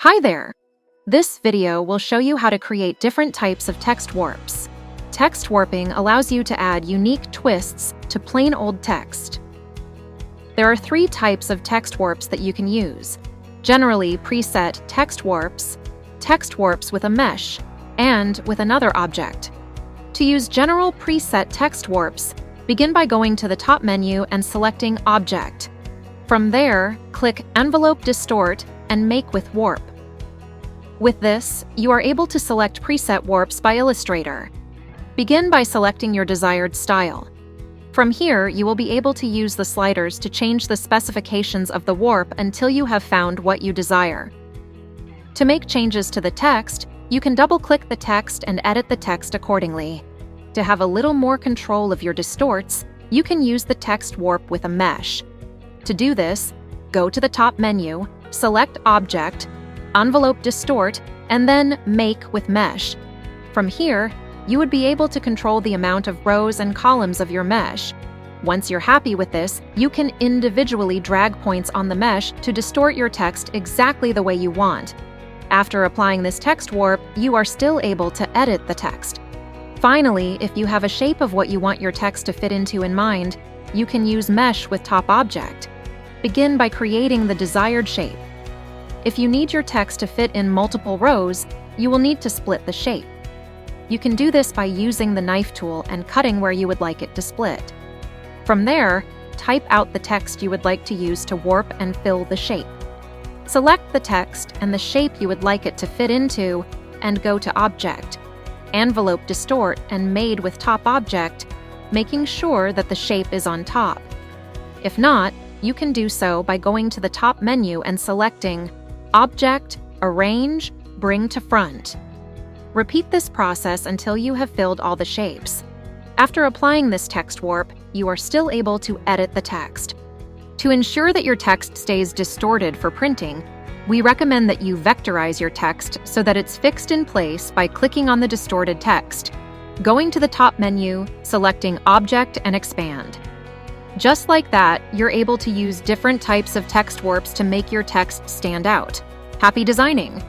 Hi there! This video will show you how to create different types of text warps. Text warping allows you to add unique twists to plain old text. There are three types of text warps that you can use. Generally preset text warps with a mesh, and with another object. To use general preset text warps, begin by going to the top menu and selecting Object. From there, click Envelope Distort and Make with Warp. With this, you are able to select preset warps by Illustrator. Begin by selecting your desired style. From here, you will be able to use the sliders to change the specifications of the warp until you have found what you desire. To make changes to the text, you can double-click the text and edit the text accordingly. To have a little more control of your distorts, you can use the text warp with a mesh. To do this, go to the top menu, select Object, Envelope Distort, and then Make with Mesh. From here, you would be able to control the amount of rows and columns of your mesh. Once you're happy with this, you can individually drag points on the mesh to distort your text exactly the way you want. After applying this text warp, you are still able to edit the text. Finally, if you have a shape of what you want your text to fit into in mind, you can use Mesh with Top Object. Begin by creating the desired shape. If you need your text to fit in multiple rows, you will need to split the shape. You can do this by using the knife tool and cutting where you would like it to split. From there, type out the text you would like to use to warp and fill the shape. Select the text and the shape you would like it to fit into, and go to Object, Envelope Distort and Made with Top Object, making sure that the shape is on top. If not, you can do so by going to the top menu and selecting Object, Arrange, Bring to Front. Repeat this process until you have filled all the shapes. After applying this text warp, you are still able to edit the text. To ensure that your text stays distorted for printing, we recommend that you vectorize your text so that it's fixed in place by clicking on the distorted text, going to the top menu, selecting Object and Expand. Just like that, you're able to use different types of text warps to make your text stand out. Happy designing!